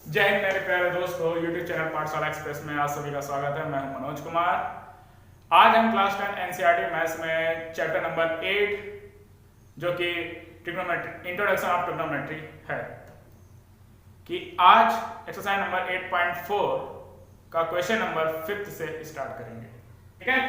जय हिंद मेरे प्यारे दोस्तों, यूट्यूब चैनल पाठशाला एक्सप्रेस में आप सभी का स्वागत है। मैं हूं मनोज कुमार। आज हम क्लास 10 एनसीईआरटी मैथ्स में चैप्टर नंबर 8 जो कि ट्रिग्नोमेट्री इंट्रोडक्शन ऑफ ट्रिग्नोमेट्री है कि आज एक्सरसाइज नंबर 8.4 का क्वेश्चन नंबर 5 से स्टार्ट करेंगे। ठीक है,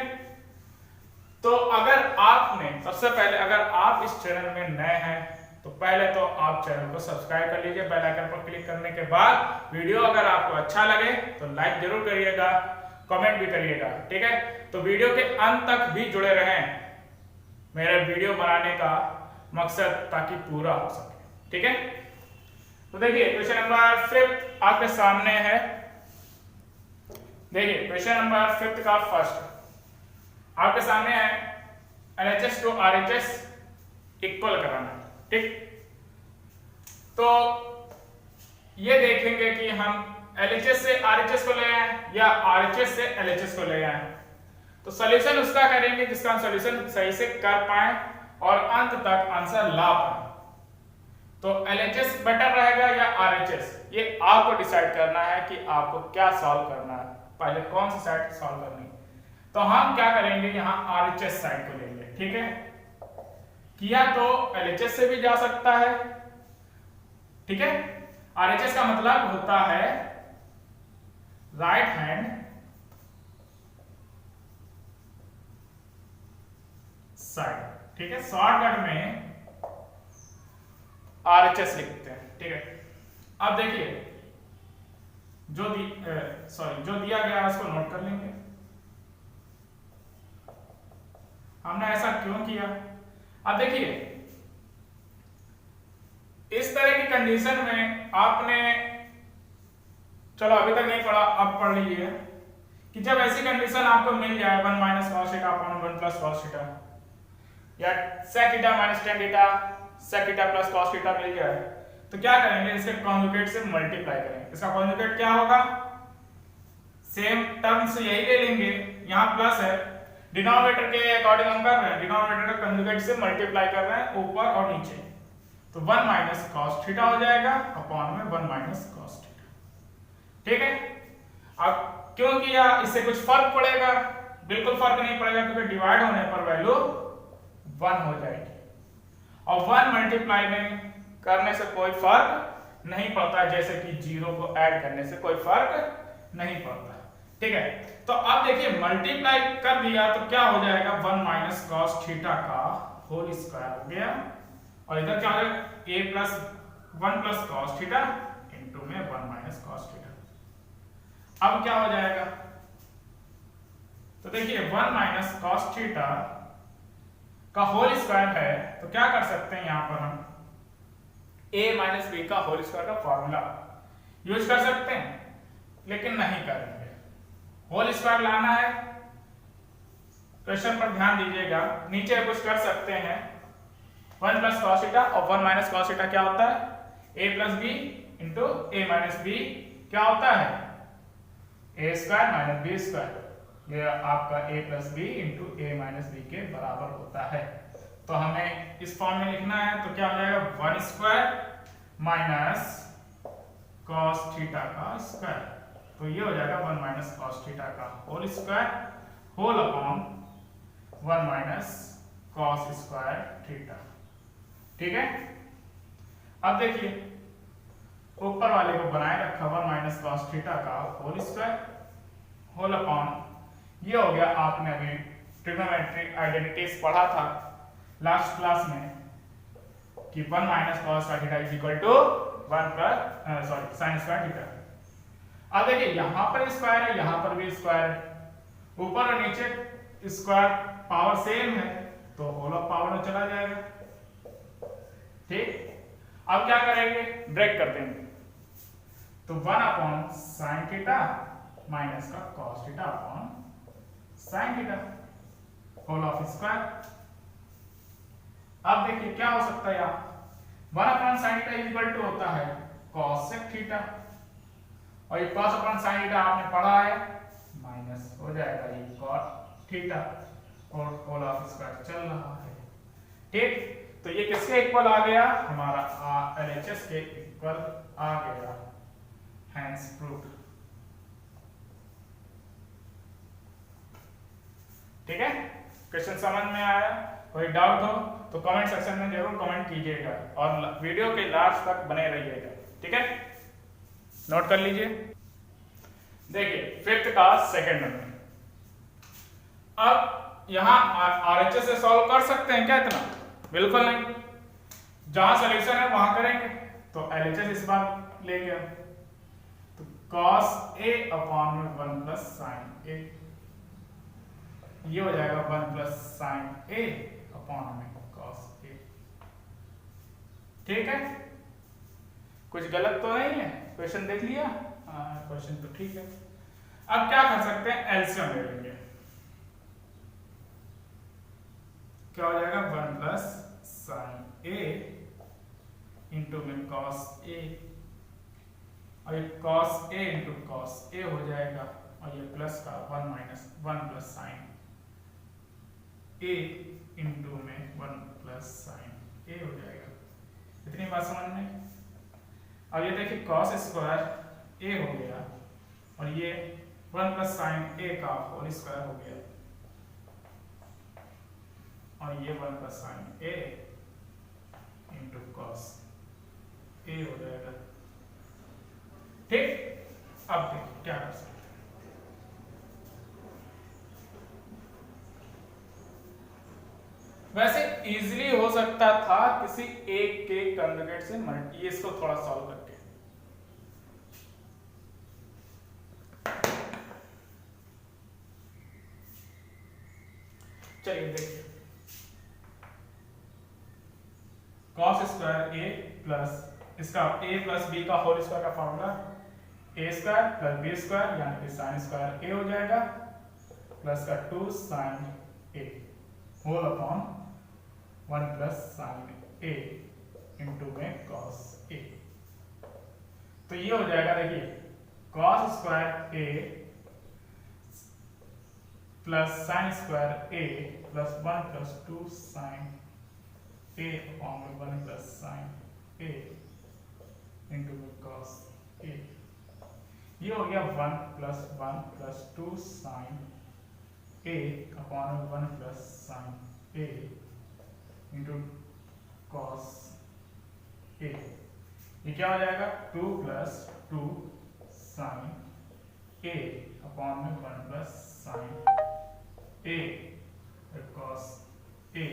तो अगर आपने सबसे पहले अगर आप इस चैनल में नए हैं तो पहले तो आप चैनल को सब्सक्राइब कर लीजिए। बेल आइकन पर क्लिक करने के बाद वीडियो अगर आपको अच्छा लगे तो लाइक जरूर करिएगा, कमेंट भी करिएगा। ठीक है, तो वीडियो के अंत तक भी जुड़े रहें, मेरे वीडियो बनाने का मकसद ताकि पूरा हो सके। ठीक है, तो देखिए क्वेश्चन नंबर 5 आपके सामने है। देखिए क्वेश्चन नंबर 5 का फर्स्ट आपके सामने है LHS टू RHS इक्वल कराना। ठीक, तो ये देखेंगे कि हम LHS से RHS को ले आए या RHS से LHS को ले आए, तो सॉल्यूशन उसका करेंगे जिसका हम सॉल्यूशन सही से कर पाए और अंत तक आंसर ला पाए। तो LHS बेटर रहेगा या RHS, ये आपको डिसाइड करना है कि आपको क्या सॉल्व करना है, पहले कौन सी साइड सॉल्व करनी है। तो हम क्या करेंगे, यहाँ RHS साइड को लेंगे। ठीक है, किया तो LHS से भी जा सकता है। ठीक है, RHS का मतलब होता है राइट हैंड साइड। ठीक है, शॉर्टकट में RHS लिखते हैं। ठीक है, अब देखिए जो दिया गया है उसको नोट कर लेंगे। हमने ऐसा क्यों किया, अब देखिए इस तरह की कंडीशन में आपने, चलो अभी तक नहीं पढ़ा, अब पढ़ लीजिए कि जब ऐसी कंडीशन आपको मिल जाए 1 minus cos theta upon 1 plus cos theta या sec theta minus tan theta sec theta plus cos theta मिल जाए, तो क्या करेंगे, इसके कॉन्जुगेट से मल्टीप्लाई करेंगे। इसका कॉन्जुगेट क्या होगा, सेम टर्म्स यही ले लेंगे, यहाँ प्लस है, डिनोमिनेटर के अकॉर्डिंग हम कर रहे हैं, डिनोमिनेटर का कंजुगेट से मल्टीप्लाई कर रहे हैं ऊपर और नीचे, तो 1 माइनस cos थीटा हो जाएगा अपॉन में 1 माइनस cos थीटा। ठीक है, अब क्यों किया, इससे कुछ फर्क पड़ेगा? बिल्कुल फर्क नहीं पड़ेगा, क्योंकि डिवाइड होने पर वैल्यू 1 हो जाएगी और 1 मल्टीप्लाई में करने से कोई फर्क नहीं पड़ता, जैसे कि 0 को ऐड करने से कोई फर्क नहीं पड़ता। ठीक है, तो अब देखिए मल्टीप्लाई कर दिया तो क्या हो जाएगा, 1 माइनस cos थीटा का होल स्क्वायर हो गया और इधर क्या हो जाएगा, a plus 1 plus cos theta into में 1 माइनस cos थीटा। अब क्या हो जाएगा, तो देखिए 1 माइनस cos थीटा का होल स्क्वायर है, तो क्या कर सकते हैं, यहां पर हम a माइनस b का होल स्क्वायर का फॉर्मूला यूज कर सकते हैं, लेकिन नहीं करेंगे। होल स्क्वायर लाना है, क्वेश्चन पर ध्यान दीजिएगा, नीचे कुछ कर सकते हैं 1 प्लस cos थीटा और 1 माइनस cos थीटा क्या होता है, a plus b into a minus b क्या होता है, a square minus b square, ये आपका a plus b into a minus b के बराबर होता है। तो हमें इस फॉर्म में लिखना है, तो क्या हो जाएगा 1 स्क्वायर माइनस cos थीटा का स्क्वायर, तो ये हो जाएगा 1 माइनस cos थीटा का whole square whole upon 1 minus cos square theta. ठीक है, अब देखिए ऊपर वाले को बनाए रखा 1 माइनस cos थीटा का होल स्क्वायर होल अपॉन, ये हो गया, आपने अभी ट्रिग्नोमेट्री आइडेंटिटीज पढ़ा था लास्ट क्लास में कि 1 minus cos theta is equal to 1 plus sin square theta. अब देखिए यहां पर स्क्वायर है, यहां पर भी स्क्वायर है, ऊपर और नीचे स्क्वायर पावर सेम है, तो होल ऑफ पावर में चला जाएगा। ठीक, अब क्या करेंगे, ब्रेक कर देंगे, तो 1 अपॉन साइन थीटा माइनस का cos theta upon sine theta whole of square. अब देखिए क्या हो सकता है, यहाँ 1 upon sine theta equal to होता है cos sec थीटा और ये cos अपॉन साइन थीटा आपने पढ़ा है, माइनस हो जाएगा ये cos थीटा और होल ऑफ स्क्वायर चल रहा है। ठीक, तो ये किसके इक्वल आ गया, हमारा LHS के इक्वल आ गया। Hence proved. ठीक है, क्वेश्चन समझ में आया? कोई डाउट हो तो कमेंट सेक्शन में जरूर कमेंट कीजिएगा और वीडियो के लास्ट तक बने रहिएगा। ठीक है, नोट कर लीजिए। देखिए फिफ्थ का सेकंड नंबर। अब यहां आरएचएस से सॉल्व कर सकते हैं क्या इतना? बिल्कुल नहीं। जहां सॉल्यूशन है वहां करेंगे। तो एलएचएस इस बार ले गया तो cos a अपॉन में 1 प्लस साइन a, ये हो जाएगा 1 प्लस साइन a अपॉन में cos a। ठीक है, कुछ गलत तो नहीं है? क्वेश्चन देख लिया? हाँ, क्वेश्चन तो ठीक है। अब क्या कर सकते हैं, एलसीएम ले लेंगे। क्या हो जाएगा 1 प्लस साइन a इंटू में cos a, और ये cos a into cos a हो जाएगा, और ये प्लस का 1 minus 1 plus sine a into में 1 प्लस साइन a हो जाएगा। इतनी बात समझ में? अब ये देखिए cos स्क्वायर a हो गया और ये 1 प्लस साइन a का होल स्क्वायर हो गया, और ये 1 plus sine a into cos a हो जाएगा। ठीक, अब देखिए क्या कर सकते हैं। वैसे इजीली हो सकता था किसी एक के कंजुगेट से मल्टी, इसको थोड़ा सॉल्व करके। चलिए देखिए, cos स्क्वायर a प्लस इसका a प्लस b का होल स्क्वायर का formula a square plus b square यानी कि साइन स्क्वायर a हो जाएगा, प्लस का 2 sine a whole upon 1 plus sine a into में cos a। तो ये हो जाएगा, देखिए cos square a plus sine square a plus 1 plus 2 sine a upon 1 plus sine a into में cos a। ये हो गया 1 plus 2 sine a upon 1 plus sine a into cos a। ये क्या हो जाएगा 2 प्लस 2 साइन a अपॉन में 1 plus sine a cos a।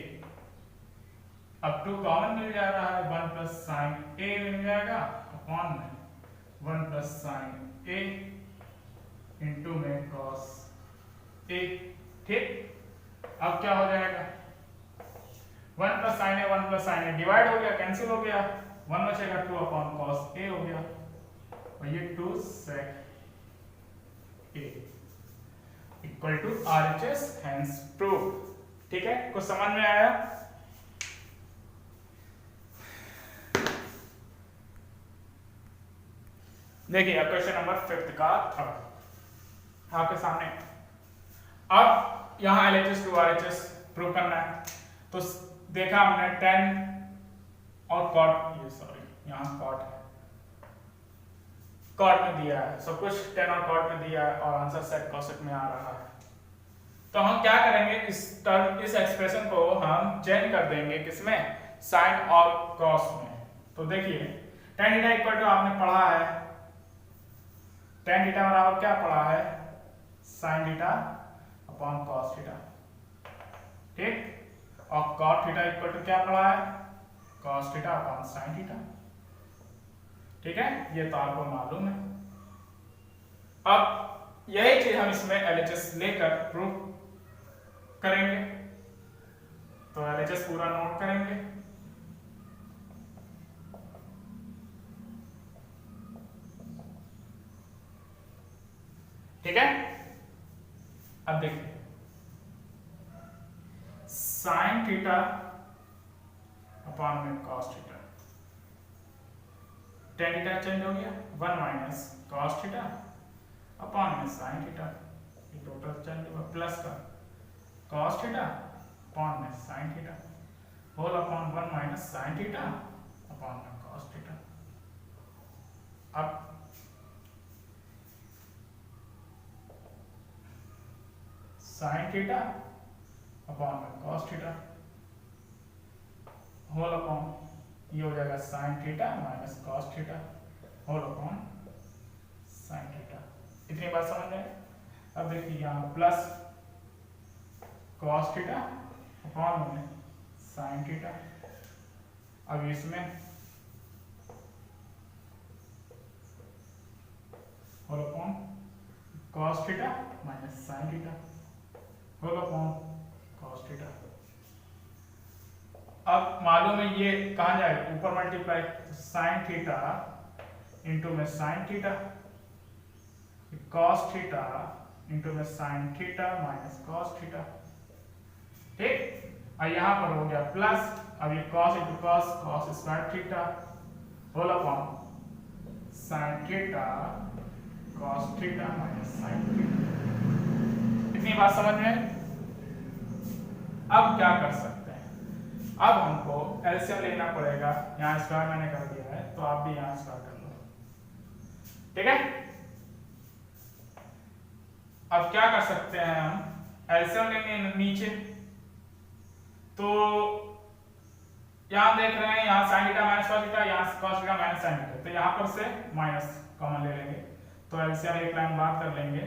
अब 2 कॉमन मिल जा रहा है, 1 प्लस साइन a मिल जाएगा अपॉन में 1 प्लस साइन a इंटू में cos a। ठीक, अब क्या हो जाएगा 1 plus sine a 1 plus sine a divide हो गया, कैंसिल हो गया, 1 बचेगा 2 अपॉन cos a हो गया, और ये 2 sec a equal to RHS hence proved. ठीक है, कुछ समझ में आया? देखिए अब क्वेश्चन नंबर 5 का थर्ड आपके सामने। अब यहां LHS टू RHS प्रूव करना है। तो देखा हमने 10 और कॉट, ये सॉरी यहां कॉट है, कॉट में दिया है, सब कुछ 10 और कॉट में दिया है, और आंसर सेक कॉसेक में आ रहा है। तो हम क्या करेंगे, इस एक्सप्रेशन को हम चेंज कर देंगे किसमें, साइन और कॉस में। तो देखिए tan थीटा इक्वल टू आपने पढ़ा है, tan थीटा बराबर क्या पढ़ा है, sin theta upon cos theta. ठीक, और cot थीटा इक्वल टू क्या पढ़ा है, cos theta upon sin theta. ठीक है, ये तो आपको मालूम है। अब यही चीज हम इसमें LHS लेकर प्रूव करेंगे। तो LHS पूरा नोट करेंगे। ठीक है, अब देखिए साइन थीटा अपॉन में cos theta, tan theta change हो गया, 1 माइनस cos थीटा अपॉन में sin थीटा, ये टोटल चेंज हुआ, प्लस का cos थीटा अपॉन में sin theta whole upon 1 minus sin theta upon में cos थीटा। अब साइन थीटा अपॉन में कॉस थीटा होल अपॉन ये हो जाएगा sine theta minus cos theta whole upon sine theta. इतनी बात समझ में। अब देखिए यहाँ प्लस कॉस थीटा अपॉन में साइन थीटा। अब इसमें whole upon cos theta minus sine theta whole upon cos theta. अब मालूम है ये कहाँ जाएगा, ऊपर मल्टीप्लाई, साइन थीटा इंटू में sine theta cos theta into में sine theta minus cos theta. ठीक, और यहां पर हो गया प्लस, अब ये cos into cos, cos square theta whole upon sine theta cos theta minus sine theta. इतनी बात समझ में। अब क्या कर सकते हैं, अब हमको एलसीएम लेना पड़ेगा। यहाँ स्क्वायर मैंने कर दिया है तो आप भी यहाँ स्क्वायर कर लो, ठीक है। अब क्या कर सकते हैं हम, एलसीएम लेंगे नीचे, तो यहां देख रहे हैं यहाँ sine theta minus cos theta, यहाँ cos theta minus sine theta, तो यहाँ पर से माइनस कॉमन ले लेंगे तो एलसीएम एक लाइन बात कर लेंगे।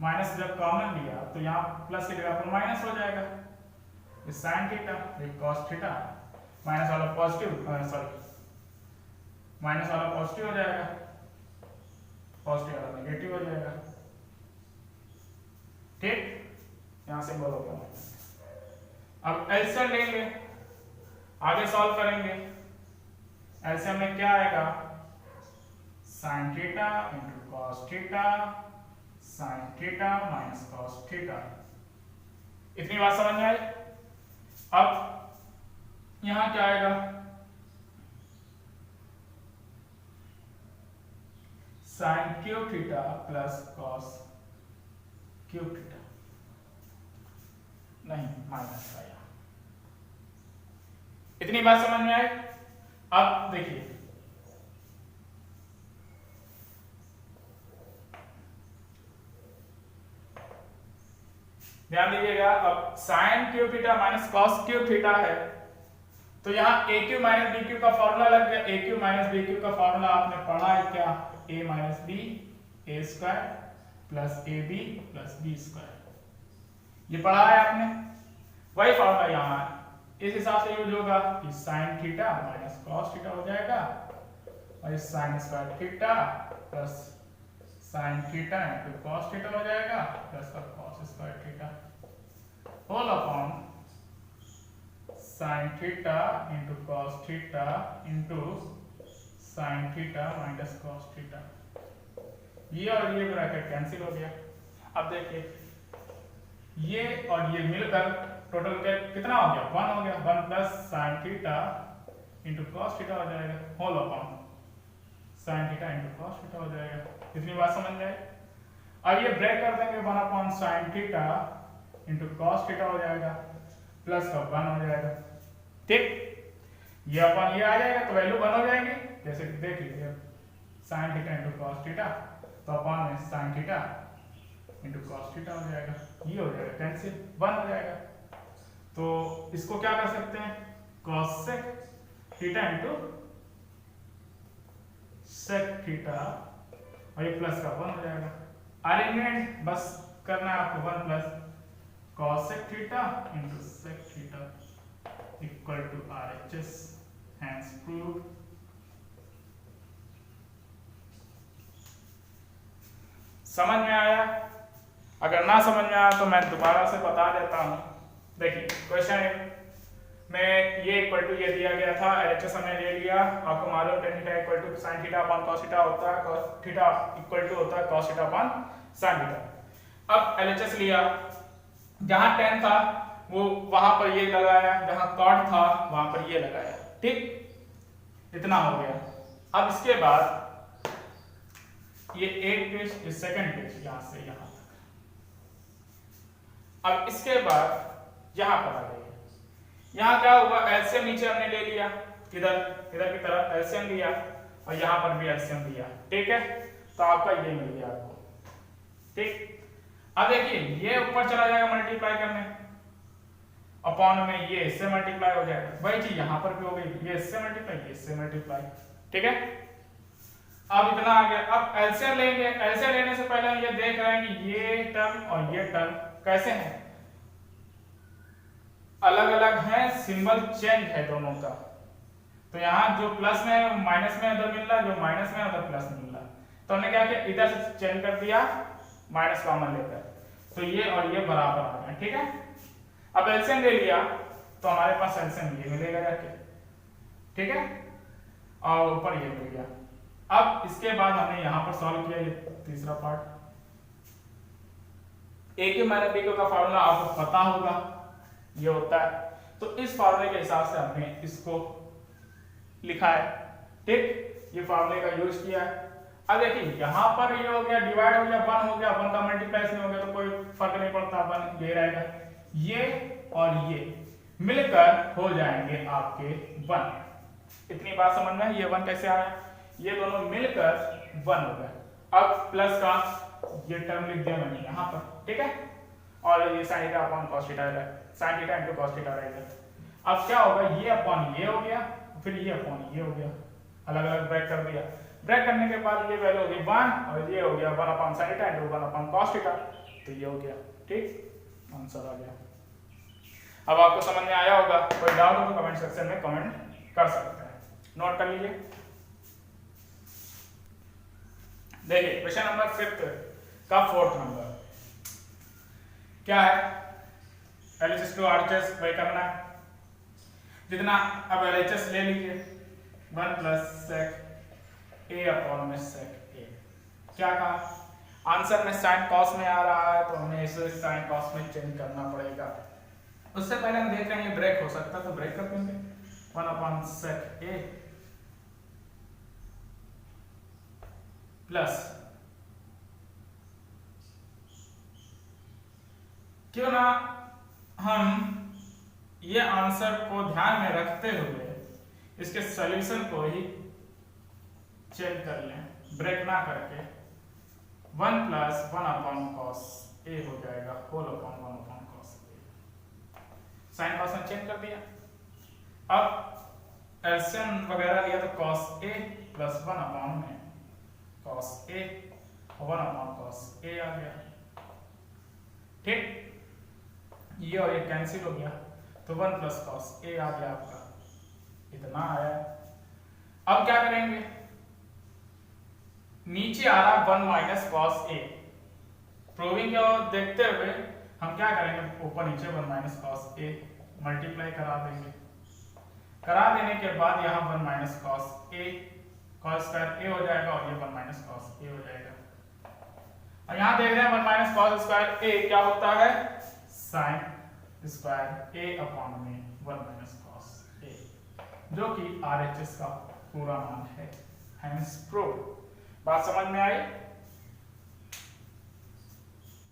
माइनस जब कॉमन लिया तो यहाँ प्लस की जगह पर माइनस हो जाएगा, ये साइन थीटा ये कॉस थीटा, माइनस वाला पॉजिटिव, सॉरी माइनस वाला पॉजिटिव हो जाएगा, पॉजिटिव वाला नेगेटिव हो जाएगा। ठीक, यहां से बोलो क्या। अब एलसीएम लेंगे, आगे सॉल्व करेंगे। एलसीएम में क्या आएगा, sign theta into cos theta sine theta minus cos theta. इतनी बात समझ में आई। अब यहां क्या आएगा, sign cube theta plus cos cube theta, नहीं माइनस का यहाँ। इतनी बात समझ में आई। अब देखिए ध्यान दीजिएगा, अब sine cube theta minus cos cube theta है तो यहाँ a cube minus b cube का फॉर्मूला लग गया। A cube minus b cube का फॉर्मूला आपने पढ़ा है क्या, a minus b a square plus a b plus b square, ये पढ़ा है आपने। वही फॉर्मूला यहाँ इस हिसाब से यूज होगा कि sine theta minus cos theta हो जाएगा और इस sine square theta plus sine theta into cos theta हो जाएगा प्लस का cos square theta whole upon sine theta into cos theta into sine theta minus cos theta. ये और ये ब्रैकेट कैंसिल हो गया। अब देखिए ये और ये मिलकर टोटल कितना हो गया, 1 हो गया। 1 plus sine theta into cos theta हो जाएगा whole upon sine theta into cos theta हो जाएगा। इतनी बात समझ में आई। अब ये ब्रेक कर देंगे, 1 upon sine theta into cos theta हो जाएगा प्लस का 1 हो जाएगा। ठीक, ये अपॉन ये आ जाएगा तो वैल्यू 1 हो जाएगी। जैसे कि देख लीजिए sign theta into cos theta तो अपॉन में sine theta into cos theta हो जाएगा, ये हो जाएगा कैंसिल, 1 हो जाएगा। तो इसको क्या कर सकते हैं, cosec theta into sec theta और ये प्लस का 1 हो जाएगा। अरेंजमेंट बस करना है आपको, 1 plus cosec theta into sec theta equal to RHS, hence proved. समझ में आया? अगर ना समझ में आया तो मैं दोबारा से बता देता हूं। देखिए क्वेश्चन में ये इक्वल टू ये दिया गया था, LHS हमने ले लिया। आपको मालूम tan theta equal to sin theta upon cos theta होता है, cos थीटा इक्वल टू होता है cos theta upon sin theta. अब LHS लिया, जहां tan था वो वहां पर ये लगाया, जहां cot था वहां पर ये लगाया। ठीक, इतना हो गया। अब इसके बाद ये एक ट्विस्ट, ये सेकंड ट्विस्ट, यहां से यहां तक। अब इसके बाद यहां पर आ गई, यहां क्या हुआ, एलसीएम नीचे हमने ले लिया, इधर की तरफ एलसीएम लिया और यहां पर भी एलसीएम लिया। ठीक है, तो आपका ये मिल गया आपको। ठीक, अब देखिए ये ऊपर चला जाएगा मल्टीप्लाई करने, अपॉन में ये इससे मल्टीप्लाई हो जाएगा, वही चीज यहां पर भी हो गई, ये इससे मल्टीप्लाई, ये इससे मल्टीप्लाई। ठीक है, अब इतना आ गया। अब एलसीएम लेंगे। एलसीएम लेने से पहले हम ये देख रहे हैं कि ये टर्म और ये टर्म कैसे हैं, अलग अलग है, सिंबल चेंज है दोनों का। तो यहाँ जो प्लस में माइनस में उधर मिल रहा है, जो माइनस में उधर प्लस मिल रहा है, तो हमने क्या किया, इधर से चेंज कर दिया माइनस कॉमन लेकर, तो ये और ये बराबर आ गए। ठीक है, अब एलसीएम ले लिया तो हमारे पास एलसीएम ये मिलेगा जाके। ठीक है, और ऊपर ये मिल गया। अब इसके बाद हमने यहाँ पर सॉल्व किया ये तीसरा पार्ट। ए क्यू माइनस बी क्यू का फार्मूला आपको पता होगा, ये होता है, तो इस फार्मूले के हिसाब से हमने इसको लिखा है। ठीक, ये फार्मूले का यूज किया है। अब देखिए यहाँ पर ये हो गया, डिवाइड हो गया, 1 हो गया, 1 का मल्टीप्लाई हो गया तो कोई फर्क नहीं पड़ता, 1 ये रहेगा, ये और ये मिलकर हो जाएंगे आपके 1। इतनी बात समझ में, ये 1 कैसे आया, ये दोनों मिलकर 1 हो गए। अब प्लस का ये टर्म लिख दिया मैंने यहाँ पर। ठीक है, और ये sin theta upon cos theta है, sin theta into cos theta रहेगा। अब क्या होगा, ये अपॉन ये हो गया, फिर ये अपॉन ये हो गया, अलग अलग ब्रेक कर दिया। ब्रेक करने के बाद ये वैल्यू होगी 1 और ये हो गया 1 upon sin theta into 1 upon cos theta, तो ये हो गया। ठीक, आंसर आ गया। अब आपको समझ में आया होगा, कोई डाउट हो तो कमेंट सेक्शन में कमेंट कर सकते हैं, नोट कर लीजिए। देखिए क्वेश्चन नंबर 5 का 4th नंबर क्या है, LHS टू RHS वही करना है जितना। अब LHS ले लीजिए, 1 प्लस sec a अपॉन में sec a। क्या कहा, आंसर में sin cos में आ रहा है तो हमें इसे sin cos में चेंज करना पड़ेगा। उससे पहले हम देख रहे हैं ये ब्रेक हो सकता है तो ब्रेक कर देंगे, 1 अपॉन sec a प्लस, क्यों ना हम ये आंसर को ध्यान में रखते हुए इसके सॉल्यूशन को ही चेंज कर लें, ब्रेक ना करके। 1 प्लस 1 अपॉन cos a हो जाएगा, whole upon 1 upon cos a। Sine cos में चेंज कर दिया। अब एलसीएम वगैरह लिया तो cos a प्लस 1 अपॉन में cos a, 1 upon cos a आ गया। ठीक, ये और ये कैंसिल हो गया तो 1 प्लस cos a आ गया आपका, इतना आया। अब क्या करेंगे, नीचे आ रहा 1 माइनस cos a, प्रूविंग को देखते हुए हम क्या करेंगे, ऊपर नीचे 1 माइनस cos a मल्टीप्लाई करा देंगे। करा देने के बाद यहाँ 1 minus cos a, cos square a हो जाएगा और ये 1 माइनस cos a हो जाएगा। और यहाँ देख रहे हैं 1 माइनस cos स्क्वायर a क्या होता है, sin स्क्वायर a अपॉन में 1 माइनस cos a, जो कि RHS का पूरा मान है। Hence prove. बात समझ में आई?